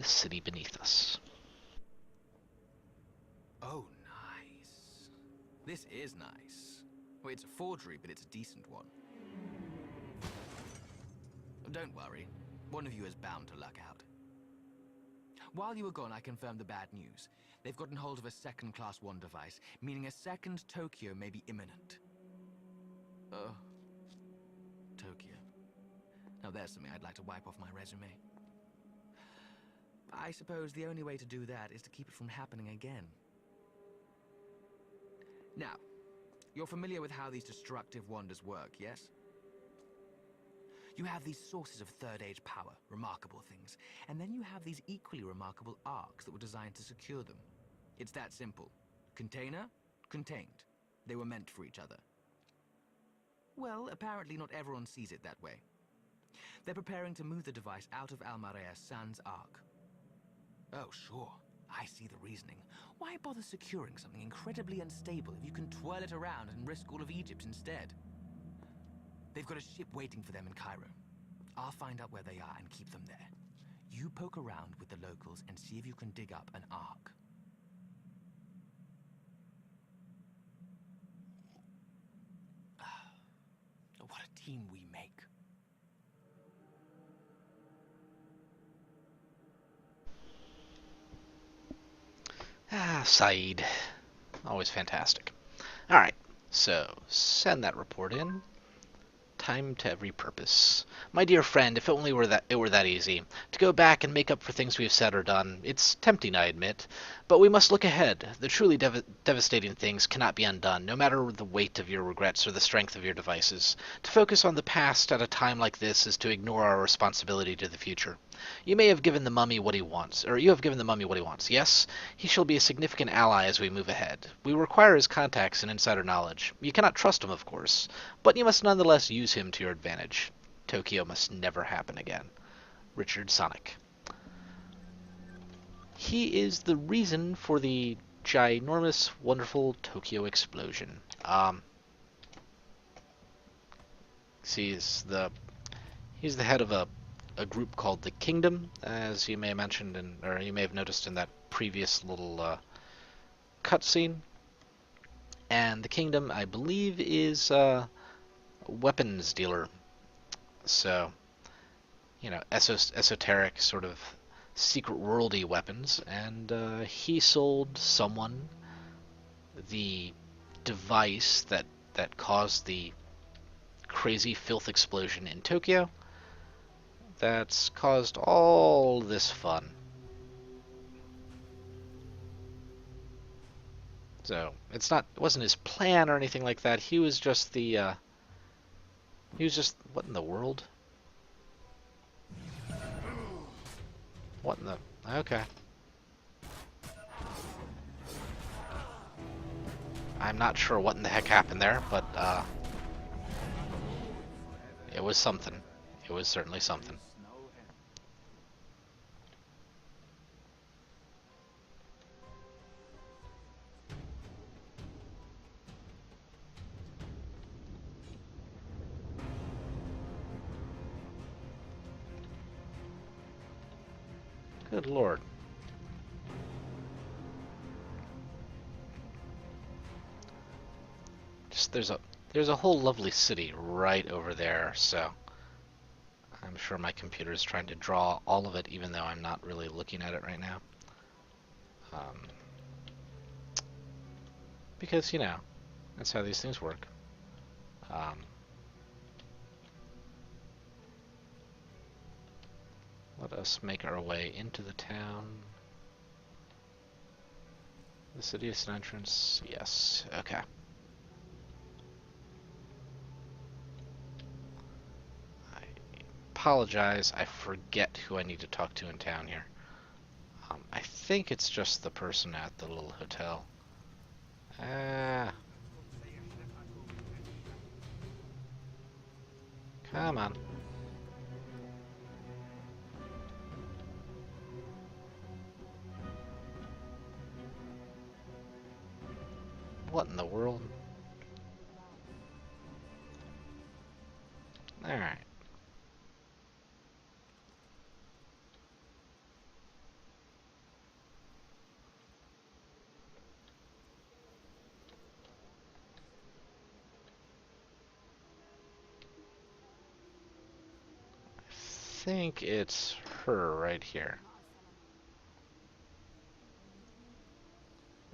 city beneath us. Oh, nice. This is nice. Well, it's a forgery, but it's a decent one. Don't worry. One of you is bound to luck out. While you were gone, I confirmed the bad news. They've gotten hold of a second Class 1 device, meaning a second Tokyo may be imminent. Oh. Tokyo. Now there's something I'd like to wipe off my resume. I suppose the only way to do that is to keep it from happening again. Now, you're familiar with how these destructive wonders work, yes? You have these sources of Third Age power, remarkable things, and then you have these equally remarkable arcs that were designed to secure them. It's that simple. Container, contained. They were meant for each other. Well, apparently not everyone sees it that way. They're preparing to move the device out of Almarea sans arc. Oh, sure. I see the reasoning. Why bother securing something incredibly unstable if you can twirl it around and risk all of Egypt instead? They've got a ship waiting for them in Cairo. I'll find out where they are and keep them there. You poke around with the locals and see if you can dig up an arc. What a team we make. Ah, Saeed. Always fantastic. Alright, so send that report in. Time to repurpose. My dear friend, if only it were that easy. To go back and make up for things we have said or done. It's tempting, I admit. But we must look ahead. The truly devastating things cannot be undone, no matter the weight of your regrets or the strength of your devices. To focus on the past at a time like this is to ignore our responsibility to the future. You have given the mummy what he wants. Yes, he shall be a significant ally as we move ahead. We require his contacts and insider knowledge. You cannot trust him, of course, but you must nonetheless use him to your advantage. Tokyo must never happen again. Richard Sonic. He is the reason for the ginormous, wonderful Tokyo explosion. He's the head of a group called the Kingdom, as you may have mentioned, or you may have noticed in that previous little cutscene. And the Kingdom, I believe, is a weapons dealer. So, esoteric sort of secret worldy weapons, and he sold someone the device that caused the crazy filth explosion in Tokyo that's caused all this fun. So it wasn't his plan or anything like that. He was just what in the world? What in the okay. I'm not sure what in the heck happened there, but it was something. It was certainly something. Good lord. Just there's a whole lovely city right over there, so I'm sure my computer is trying to draw all of it, even though I'm not really looking at it right now. Because, that's how these things work. Let us make our way into the town. The city is an entrance. Yes, okay. I apologize. I forget who I need to talk to in town here. I think it's just the person at the little hotel. Come on. What in the world? Alright. think it's her right here.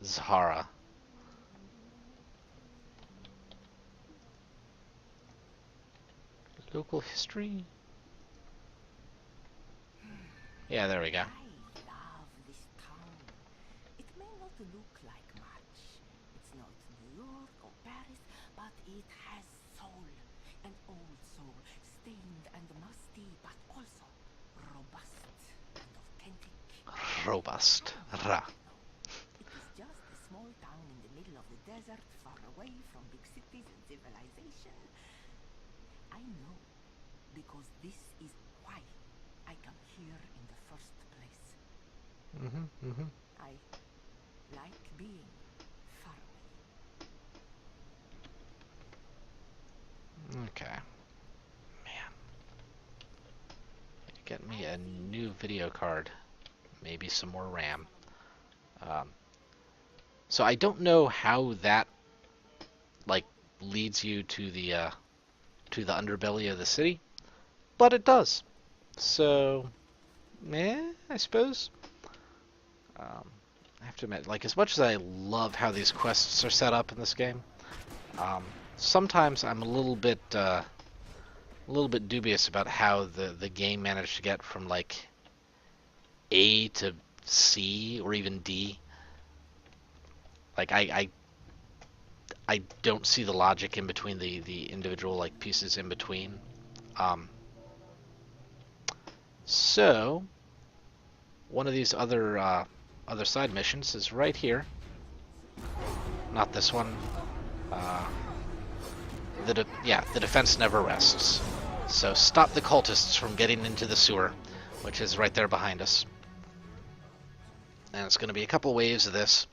Zahara. Local history? Yeah, there we go. I love this town. It may not look like much. It's not New York or Paris, but it has soul. An old soul, stained and musty, but also robust and authentic. Robust. Ra. It is just a small town in the middle of the desert, far away from big cities and civilization. I know, because this is why I come here in the first place. I like being far away. Okay. Man. Get me a new video card. Maybe some more RAM. So I don't know how that like leads you to the underbelly of the city, but it does. So, I suppose. I have to admit, like as much as I love how these quests are set up in this game, sometimes I'm a little bit dubious about how the game managed to get from like A to C or even D. Like I don't see the logic in between the individual like pieces in between. So one of these other side missions is right here. Not this one. The defense never rests. So stop the cultists from getting into the sewer, which is right there behind us. And it's going to be a couple waves of this.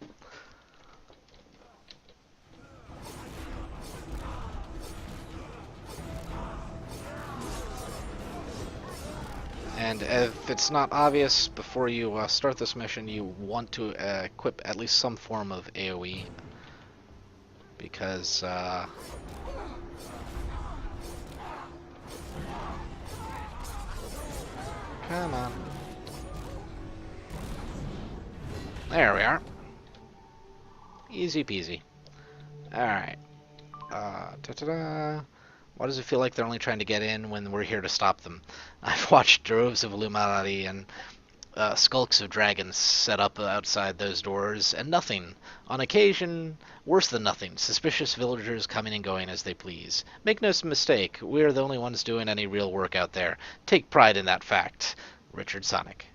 And if it's not obvious before you start this mission, you want to equip at least some form of AoE. Because, come on. There we are. Easy peasy. Alright. Ta-ta-da. Why does it feel like they're only trying to get in when we're here to stop them? I've watched droves of Illuminati and skulks of dragons set up outside those doors, and nothing. On occasion, worse than nothing, suspicious villagers coming and going as they please. Make no mistake, we're the only ones doing any real work out there. Take pride in that fact. Richard Sonic.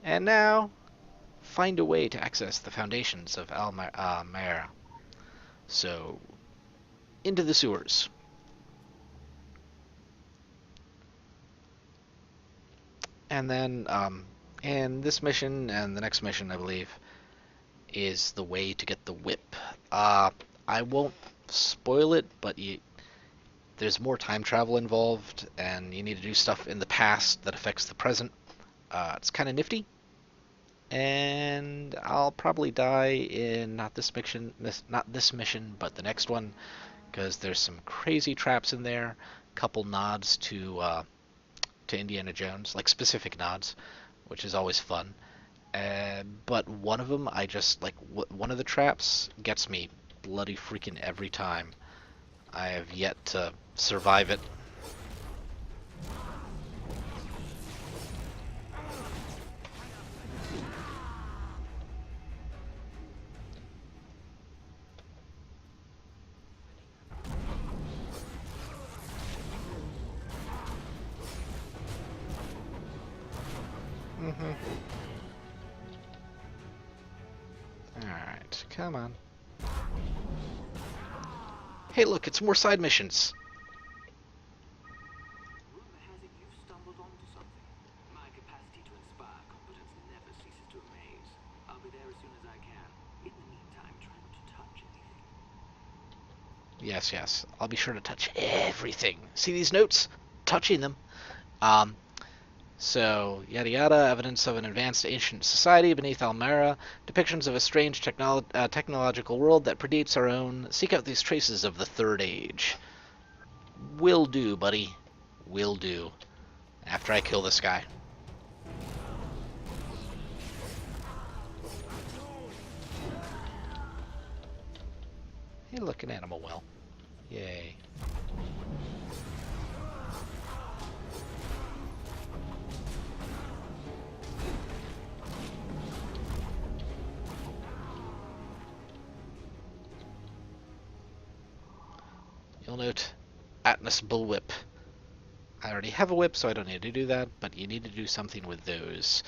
And now, find a way to access the foundations of Almera. So, into the sewers. And then, and this mission and the next mission, I believe, is the way to get the whip. I won't spoil it, but there's more time travel involved, and you need to do stuff in the past that affects the present. It's kind of nifty. And I'll probably die in not this mission, but the next one, because there's some crazy traps in there. Couple nods to Indiana Jones, like specific nods, which is always fun. But one of them, I just like one of the traps gets me bloody freaking every time. I have yet to survive it. Alright, come on. Hey look, it's more side missions. Rumor has it you've stumbled onto something. My capacity to inspire competence never ceases to amaze. I'll be there as soon as I can. In the meantime, try not to touch anything. Yes. I'll be sure to touch everything. See these notes? Touching them. So, yada yada, evidence of an advanced ancient society beneath Almera, depictions of a strange technological world that predates our own. Seek out these traces of the Third Age. Will do, buddy. Will do. After I kill this guy. Hey, look, an animal well. Yay. You'll note Atlas Bullwhip. I already have a whip, so I don't need to do that, but you need to do something with those.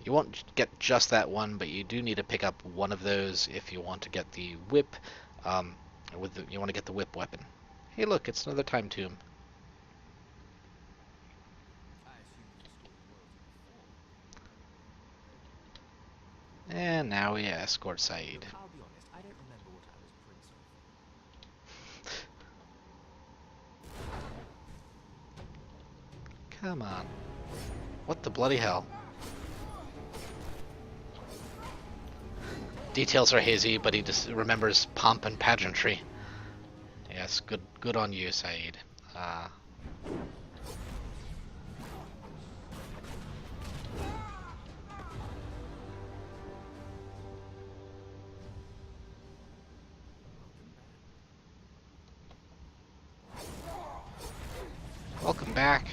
You won't get just that one, but you do need to pick up one of those if you want to get the whip. You want to get the whip weapon. Hey, look, it's another time tomb. And now we escort Saeed. Look, I'll be honest, I don't remember what I was prince of. Come on. What the bloody hell? Details are hazy, but he just remembers pomp and pageantry. Yes, good on you, Saeed. Welcome back.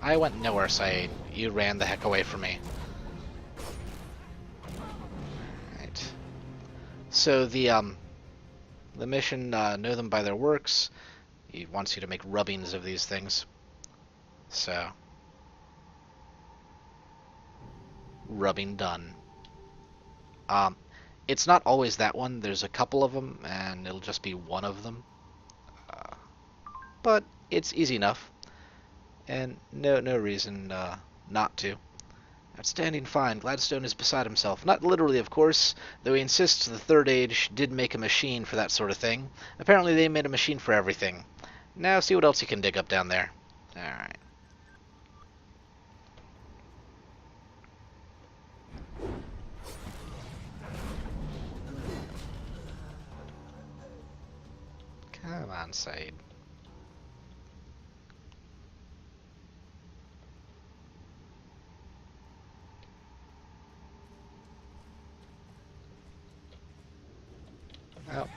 I went nowhere, Saeed. You ran the heck away from me. Right. So the mission, know them by their works. He wants you to make rubbings of these things. So, rubbing done. It's not always that one. There's a couple of them, and it'll just be one of them. But it's easy enough, and no reason not to. Outstanding find. Gladstone is beside himself. Not literally, of course, though he insists the Third Age did make a machine for that sort of thing. Apparently they made a machine for everything. Now see what else you can dig up down there. Alright. Come on, Said. Oh.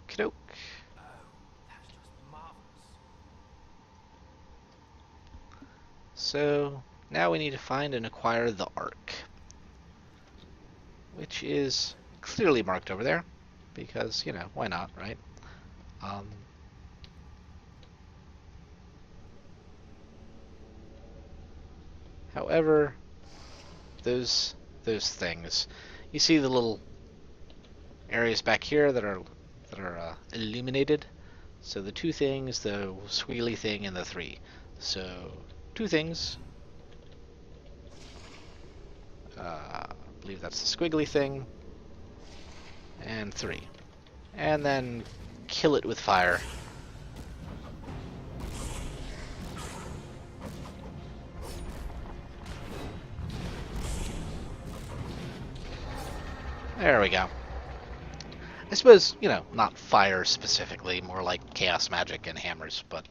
Okey-doke. That's just marvelous. So now we need to find and acquire the Ark, which is clearly marked over there, because, you know, why not, right? However, those things, you see the little areas back here that are illuminated. So the two things, the squiggly thing, and the three. So two things. I believe that's the squiggly thing. And three. And then kill it with fire. There we go. I suppose, you know, not fire specifically, more like chaos magic and hammers, but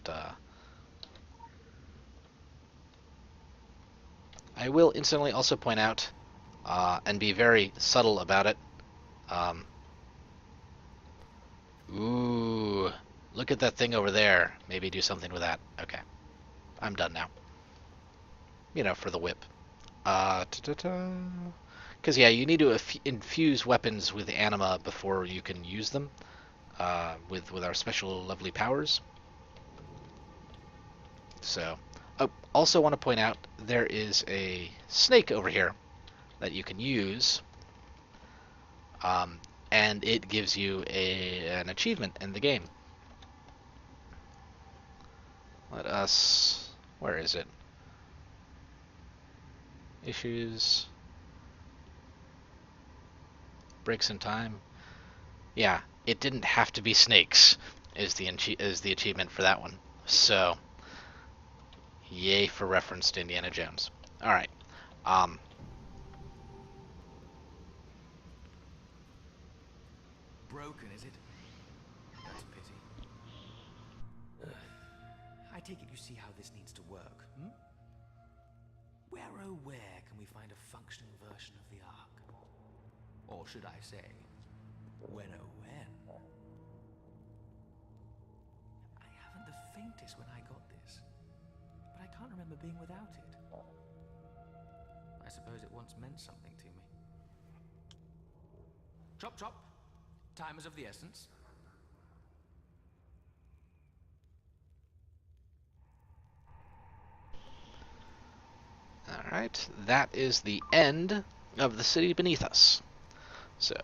I will instantly also point out, and be very subtle about it, ooh, look at that thing over there. Maybe do something with that. Okay. I'm done now. You know, for the whip. Because, yeah, you need to infuse weapons with anima before you can use them, with our special lovely powers. So, also want to point out, there is a snake over here that you can use, and it gives you an achievement in the game. Let us... where is it? issues. Breaks in time. Yeah, it didn't have to be snakes. Is the achievement for that one. So, yay for reference to Indiana Jones. All right. Um, Broken, is it? That's a pity. I take it you see how this needs to work, hmm? Where oh where can we find a functioning version of the Ark? Or should I say, when oh when? I haven't the faintest when I got this, but I can't remember being without it. I suppose it once meant something to me. Chop chop! Time is of the essence. Alright, that is the end of the city beneath us. So,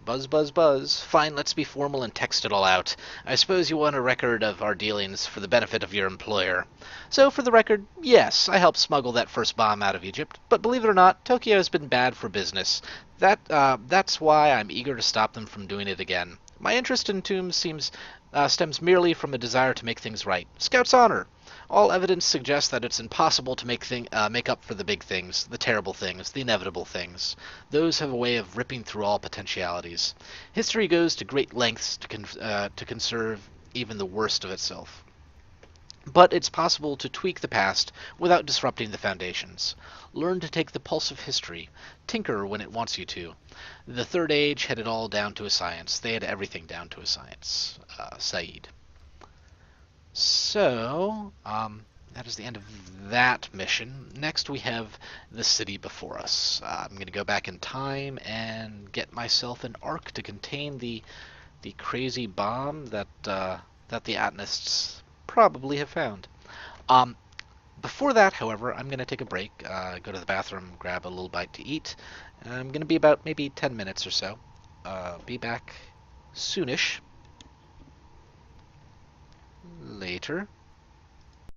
buzz, buzz, buzz. Fine, let's be formal and text it all out. I suppose you want a record of our dealings for the benefit of your employer. So, for the record, yes, I helped smuggle that first bomb out of Egypt, but believe it or not, Tokyo has been bad for business. That's why I'm eager to stop them from doing it again. My interest in tombs stems merely from a desire to make things right. Scout's honor! All evidence suggests that it's impossible to make up for the big things, the terrible things, the inevitable things. Those have a way of ripping through all potentialities. History goes to great lengths to conserve even the worst of itself. But it's possible to tweak the past without disrupting the foundations. Learn to take the pulse of history. Tinker when it wants you to. The Third Age had it all down to a science. They had everything down to a science. Said. So, that is the end of that mission. Next we have the city before us. I'm going to go back in time and get myself an ark to contain the crazy bomb that that the Atnists probably have found. Um, Before that, however, I'm going to take a break, go to the bathroom, grab a little bite to eat. I'm going to be about maybe 10 minutes or so. Be back soonish. Later.